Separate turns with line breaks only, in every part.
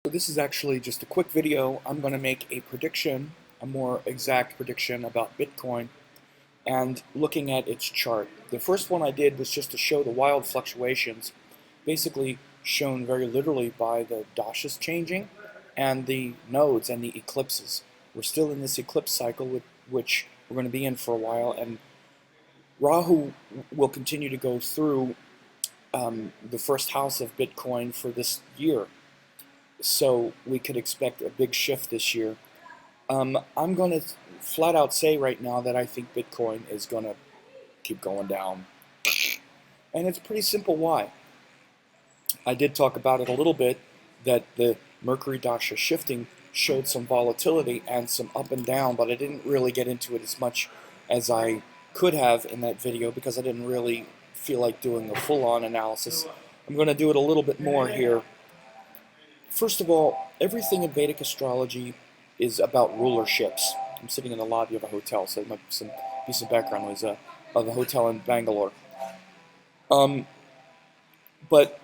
So this is actually just a quick video. I'm going to make a prediction, a more exact prediction about Bitcoin and looking at its chart. The first one I did was just to show the wild fluctuations, basically shown very literally by the dashas changing and the nodes and the eclipses. We're still in this eclipse cycle, which we're going to be in for a while, and Rahu will continue to go through the first house of Bitcoin for this year. So we could expect a big shift this year. I'm going to flat out say right now that I think Bitcoin is going to keep going down. And it's pretty simple why. I did talk about it a little bit, that the Mercury Dasha shifting showed some volatility and some up and down, but I didn't really get into it as much as I could have in that video because I didn't really feel like doing a full-on analysis. I'm going to do it a little bit more here. First of all, everything in Vedic astrology is about rulerships. I'm sitting in the lobby of a hotel, so there might be some background noise of a hotel in Bangalore. But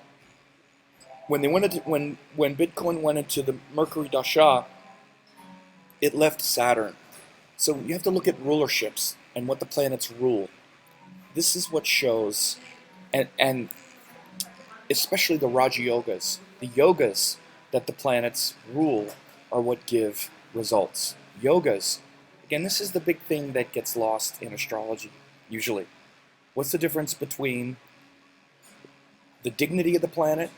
when they went into, when Bitcoin went into the Mercury Dasha, it left Saturn. So you have to look at rulerships and what the planets rule. This is what shows, and especially the Raja Yogas, the yogas that the planets rule are what give results. Yogas, again, this is the big thing that gets lost in astrology, usually. What's the difference between the dignity of the planet,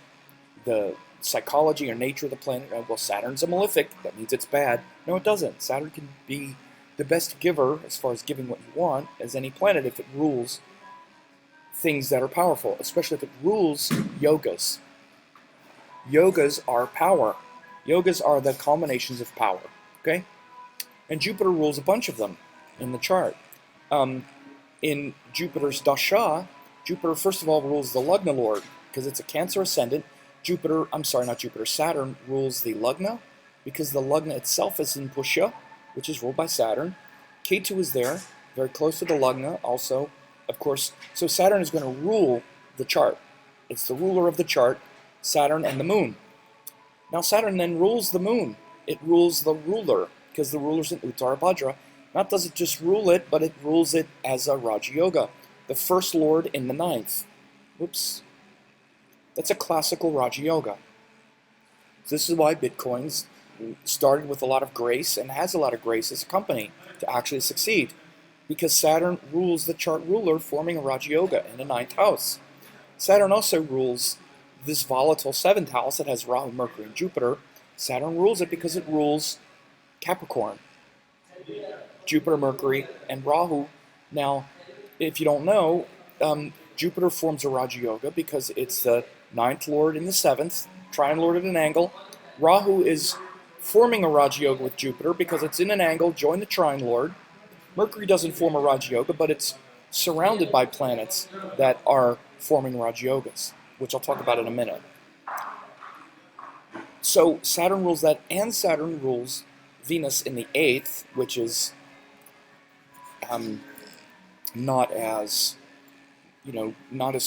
the psychology or nature of the planet? Well, Saturn's a malefic, that means it's bad. No, it doesn't. Saturn can be the best giver, as far as giving what you want, as any planet if it rules things that are powerful, especially if it rules yogas. Yogas are power. Yogas are the culminations of power, okay? And Jupiter rules a bunch of them in the chart. In Jupiter's dasha, Jupiter first of all rules the Lugna Lord, because it's a Cancer ascendant. Saturn rules the Lugna, because the Lugna itself is in Pusha, which is ruled by Saturn. Ketu is there, very close to the Lugna also, of course. So Saturn is going to rule the chart. It's the ruler of the chart, Saturn and the Moon. Now Saturn then rules the Moon. It rules the ruler, because the ruler's in Uttara Bhadra. Not does it just rule it, but it rules it as a Raja Yoga, the first lord in the ninth. Whoops. That's a classical Raja Yoga. This is why Bitcoin's started with a lot of grace and has a lot of grace as a company to actually succeed, because Saturn rules the chart ruler, forming a Raja Yoga in the ninth house. Saturn also rules this volatile seventh house that has Rahu, Mercury, and Jupiter. Saturn rules it because it rules Capricorn. Jupiter, Mercury, and Rahu. Now, if you don't know, Jupiter forms a Raja Yoga because it's the ninth lord in the seventh, trine lord at an angle. Rahu is forming a Raja Yoga with Jupiter because it's in an angle, join the trine lord. Mercury doesn't form a Raja Yoga, but it's surrounded by planets that are forming Raja Yogas, which I'll talk about in a minute. So Saturn rules that, and Saturn rules Venus in the eighth, which is not as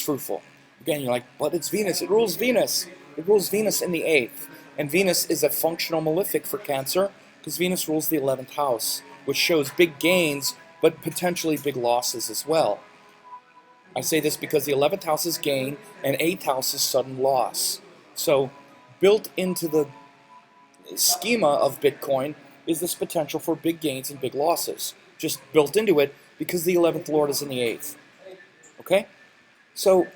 fruitful. Again, you're like, but it's Venus. It rules Venus. It rules Venus in the eighth. And Venus is a functional malefic for Cancer because Venus rules the 11th house, which shows big gains, but potentially big losses as well. I say this because the 11th house is gain and 8th house is sudden loss. So built into the schema of Bitcoin is this potential for big gains and big losses. Just built into it because the 11th lord is in the 8th. Okay? So,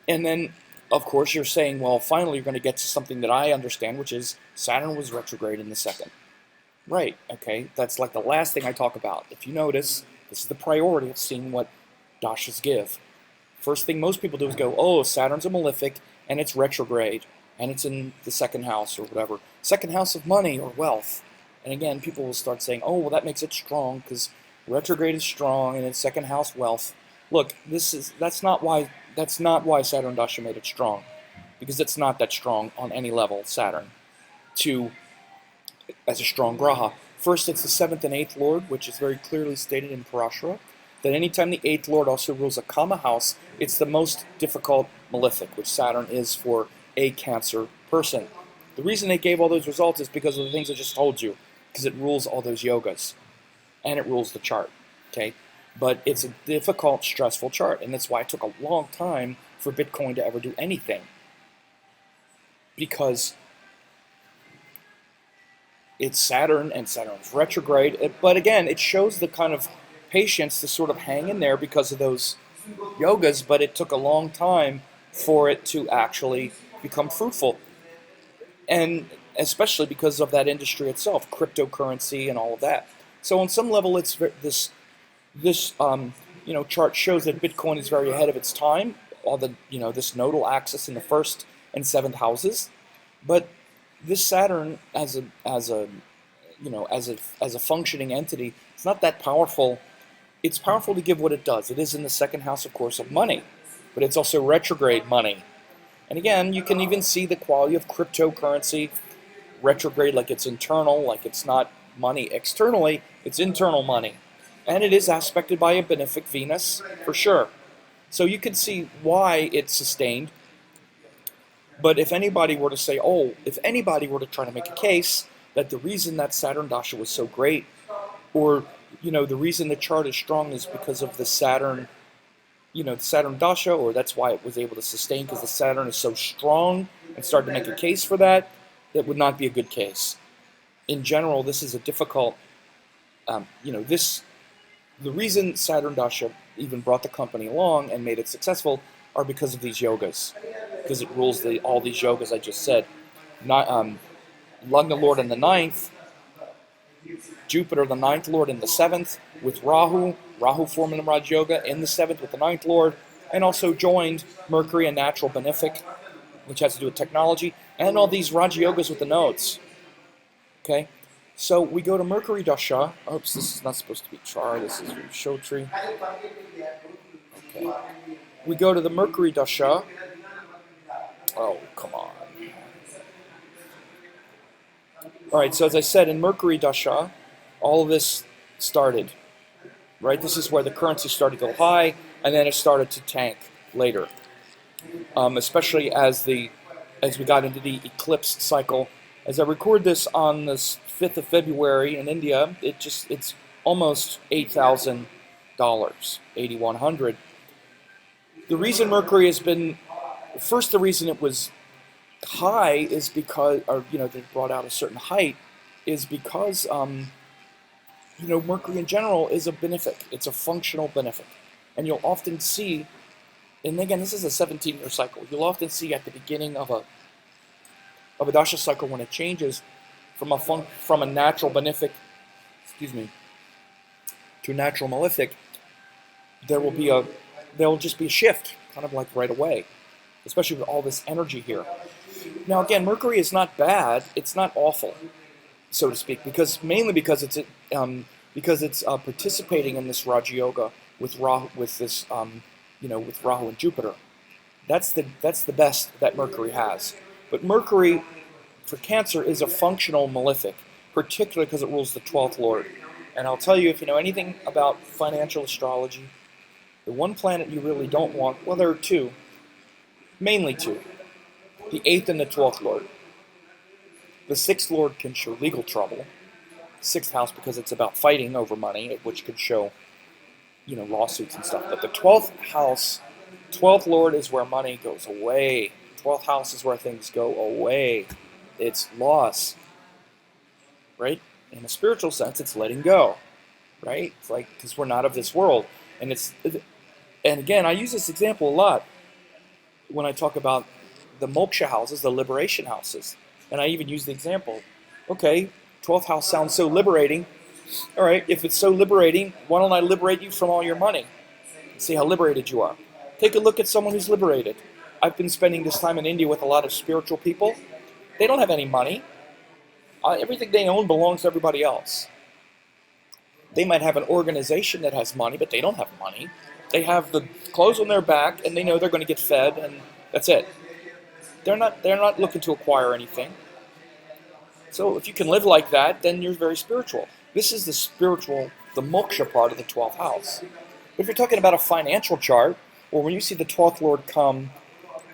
and then, of course, you're saying, well, finally you're going to get to something that I understand, which is Saturn was retrograde in the second. Right, okay, that's like the last thing I talk about. If you notice, this is the priority of seeing what dashas give. First thing most people do is go, oh, Saturn's a malefic, and it's retrograde, and it's in the second house or whatever. Second house of money or wealth. And again, people will start saying, oh, well, that makes it strong, because retrograde is strong, and it's second house wealth. Look, that's not why Saturn Dasha made it strong, because it's not that strong on any level, Saturn, as a strong graha. First, it's the 7th and 8th lord, which is very clearly stated in Parashara, that anytime the 8th lord also rules a Kama house, it's the most difficult malefic, which Saturn is for a Cancer person. The reason it gave all those results is because of the things I just told you, because it rules all those yogas, and it rules the chart, okay? But it's a difficult, stressful chart, and that's why it took a long time for Bitcoin to ever do anything, because it's Saturn, and Saturn's retrograde. But again, it shows the kind of patience to sort of hang in there because of those yogas, but it took a long time for it to actually become fruitful. And especially because of that industry itself, cryptocurrency and all of that. So on some level, it's this chart shows that Bitcoin is very ahead of its time. All the this nodal axis in the first and seventh houses, but this Saturn as a functioning entity, it's not that powerful. It's powerful to give what it does. It is in the second house, of course, of money, but it's also retrograde money. And again, you can even see the quality of cryptocurrency retrograde, like it's internal, like it's not money externally, it's internal money. And it is aspected by a benefic Venus, for sure. So you can see why it's sustained. But if anybody were to say, if anybody were to try to make a case that the reason that Saturn Dasha was so great, or the reason the chart is strong is because of the Saturn, the Saturn Dasha, or that's why it was able to sustain because the Saturn is so strong, and start to make a case for that, that would not be a good case. In general, this is a difficult, the reason Saturn Dasha even brought the company along and made it successful are because of these yogas, because it rules all these yogas I just said. Lugna Lord in the ninth, Jupiter the ninth Lord in the seventh, with Rahu forming the Raj Yoga in the seventh with the ninth Lord, and also joined Mercury and natural benefic, which has to do with technology, and all these Raj Yogas with the nodes. Okay? So we go to Mercury Dasha. Oops, this is not supposed to be char. This is show tree. Okay. We go to the Mercury Dasha. Oh, come on. All right, so as I said, in Mercury Dasha, all of this started. Right? This is where the currency started to go high, and then it started to tank later. Especially as we got into the eclipse cycle. As I record this on the 5th of February in India, it's almost $8,000, $8,100. The reason Mercury has been, first the reason it was high is because, they brought out a certain height, is because, Mercury in general is a benefic. It's a functional benefic. And you'll often see, and again, this is a 17-year cycle, you'll often see at the beginning of a dasha cycle when it changes from a natural benefic, to a natural malefic, there will just be a shift, kind of like right away, especially with all this energy here. Now again, Mercury is not bad; it's not awful, so to speak, mainly because it's participating in this Raja Yoga with Rahu, with Rahu and Jupiter. That's the best that Mercury has. But Mercury, for Cancer, is a functional malefic, particularly because it rules the 12th Lord. And I'll tell you, if you know anything about financial astrology, the one planet you really don't want, well, there are two, mainly two, the 8th and the 12th Lord. The 6th Lord can show legal trouble. 6th house because it's about fighting over money, which could show, lawsuits and stuff. But the 12th house, 12th Lord is where money goes away. 12th house is where things go away. It's loss, right? In a spiritual sense, it's letting go, right? It's like, because we're not of this world. And again, I use this example a lot when I talk about the moksha houses, the liberation houses. And I even use the example, okay, 12th house sounds so liberating. All right, if it's so liberating, why don't I liberate you from all your money? See how liberated you are. Take a look at someone who's liberated. I've been spending this time in India with a lot of spiritual people. They don't have any money. Everything they own belongs to everybody else. They might have an organization that has money, but they don't have money. They have the clothes on their back, and they know they're going to get fed, and that's it. They're not looking to acquire anything. So if you can live like that, then you're very spiritual. This is the moksha part of the 12th house. But if you're talking about a financial chart, or when you see the 12th Lord come,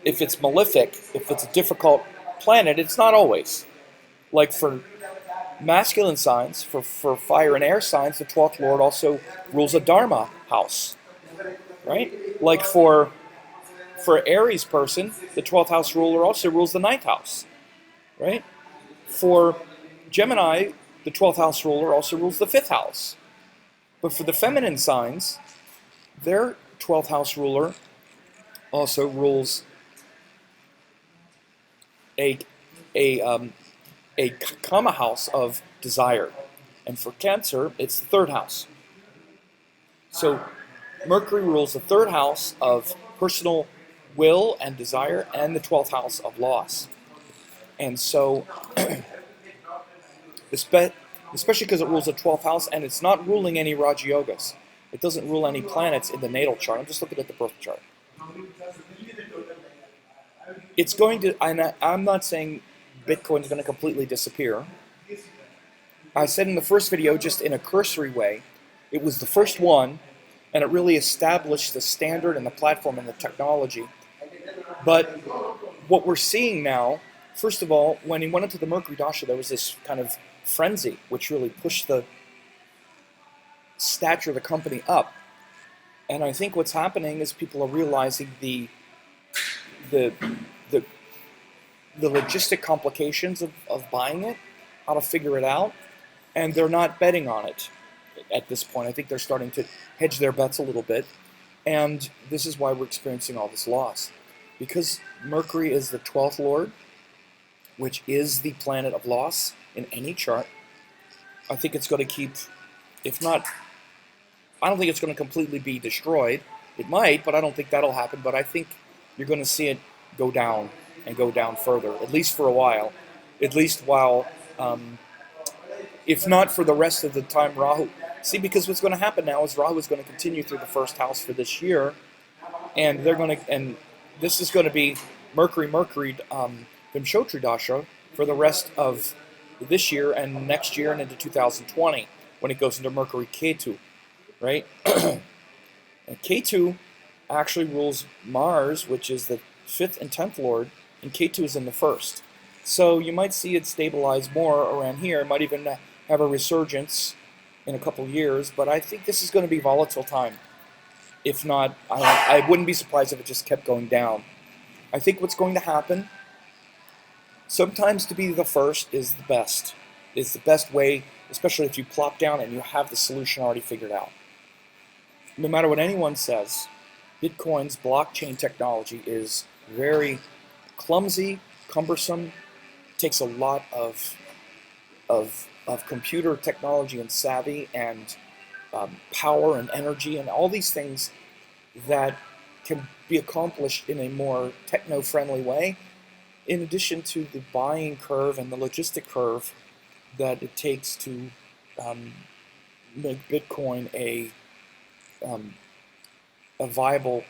if it's malefic, if it's a difficult planet, it's not always. Like for masculine signs, for fire and air signs, the 12th lord also rules a dharma house, right? Like for Aries person, the 12th house ruler also rules the 9th house, right? For Gemini, the 12th house ruler also rules the 5th house. But for the feminine signs, their 12th house ruler also rules a kama house of desire. And for Cancer, it's the 3rd house. So Mercury rules the 3rd house of personal will and desire and the 12th house of loss. And so, especially because it rules the 12th house and it's not ruling any Raja Yogas. It doesn't rule any planets in the natal chart. I'm just looking at the birth chart. It's going to, I'm not saying Bitcoin is going to completely disappear. I said in the first video, just in a cursory way, it was the first one, and it really established the standard and the platform and the technology. But what we're seeing now, first of all, when he went into the Mercury Dasha, there was this kind of frenzy, which really pushed the stature of the company up. And I think what's happening is people are realizing the logistic complications of buying it, how to figure it out, and they're not betting on it at this point. I think they're starting to hedge their bets a little bit, and this is why we're experiencing all this loss. Because Mercury is the 12th lord, which is the planet of loss in any chart, I think it's going to keep, if not, I don't think it's going to completely be destroyed. It might, but I don't think that'll happen. But I think you're going to see it go down and go down further, at least for a while. At least while, if not for the rest of the time, Rahu. See, because what's going to happen now is Rahu is going to continue through the 1st house for this year, and they're going to, and this is going to be Mercury, Vimshotri Dasha for the rest of this year and next year and into 2020 when it goes into Mercury Ketu, right? And Ketu actually rules Mars, which is the 5th and 10th lord, and Ketu is in the 1st. So you might see it stabilize more around here. It might even have a resurgence in a couple years, but I think this is going to be volatile time. If not, I wouldn't be surprised if it just kept going down. I think what's going to happen, sometimes to be the first is the best way, especially if you plop down and you have the solution already figured out. No matter what anyone says, Bitcoin's blockchain technology is very clumsy, cumbersome, takes a lot of computer technology and savvy and power and energy and all these things that can be accomplished in a more techno-friendly way, in addition to the buying curve and the logistic curve that it takes to make Bitcoin a viable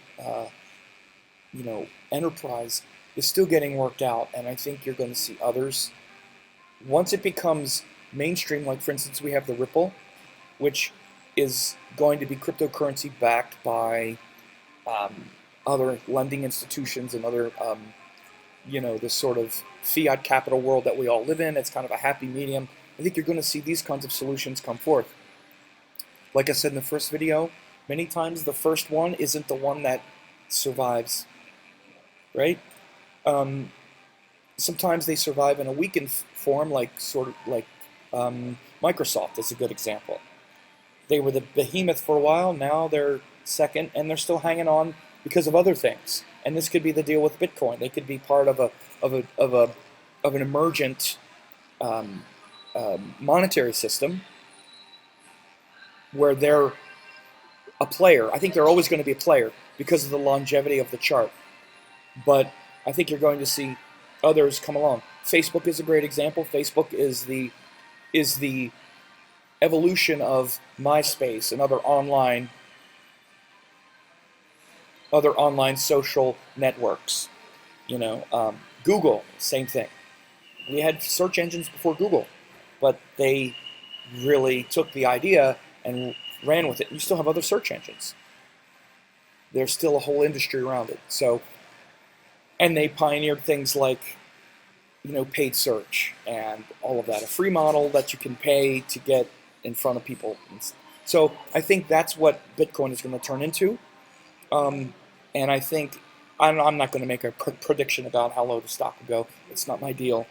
enterprise is still getting worked out. And I think you're going to see others. Once it becomes mainstream, like for instance we have the Ripple, which is going to be cryptocurrency backed by other lending institutions and other this sort of fiat capital world that we all live in. It's kind of a happy medium. I think you're going to see these kinds of solutions come forth. Like I said in the first video, many times the first one isn't the one that survives, right? Sometimes they survive in a weakened form, like Microsoft is a good example. They were the behemoth for a while, now they're second, and they're still hanging on because of other things. And this could be the deal with Bitcoin. They could be part of an emergent monetary system where they're a player. I think they're always going to be a player because of the longevity of the chart. But I think you're going to see others come along. Facebook is a great example. Facebook is the evolution of MySpace and other online social networks. Google, same thing. We had search engines before Google, but they really took the idea and ran with it. You still have other search engines. There's still a whole industry around it. So, and they pioneered things like paid search and all of that. A free model that you can pay to get in front of people. So I think that's what Bitcoin is going to turn into. And I think I'm not going to make a prediction about how low the stock will go. It's not my deal.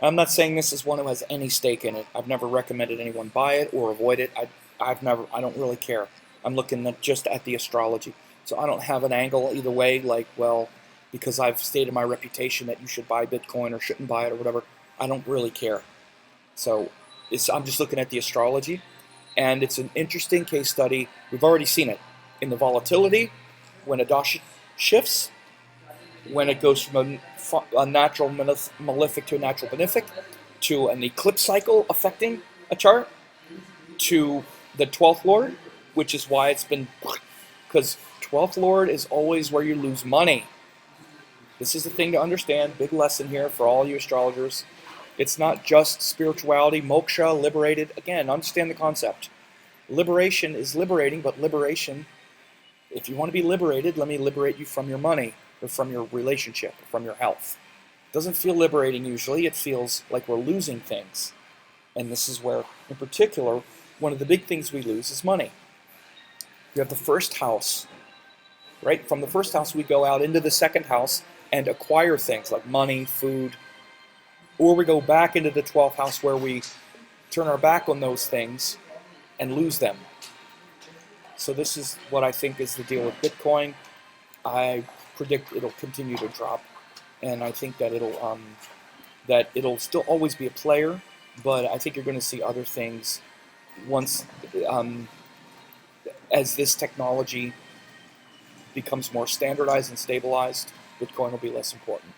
I'm not saying this is one who has any stake in it. I've never recommended anyone buy it or avoid it. I don't really care. I'm looking just at the astrology. So I don't have an angle either way, like, well, because I've stated my reputation that you should buy Bitcoin or shouldn't buy it or whatever. I don't really care. So I'm just looking at the astrology, and it's an interesting case study. We've already seen it in the volatility, when a dasha shifts, when it goes from a natural malefic to a natural benefic, to an eclipse cycle affecting a chart, to the 12th Lord, which is why it's been, because 12th Lord is always where you lose money. This is the thing to understand, big lesson here for all you astrologers. It's not just spirituality, moksha, liberated. Again, understand the concept. Liberation is liberating, but liberation, if you want to be liberated, let me liberate you from your money, or from your relationship, or from your health. It doesn't feel liberating usually. It feels like we're losing things. And this is where, in particular, one of the big things we lose is money. You have the first house, right? From the first house, we go out into the second house and acquire things like money, food, or we go back into the 12th house where we turn our back on those things and lose them. So this is what I think is the deal with Bitcoin. I predict it'll continue to drop, and I think that it'll still always be a player, but I think you're going to see other things once as this technology becomes more standardized and stabilized. Bitcoin will be less important.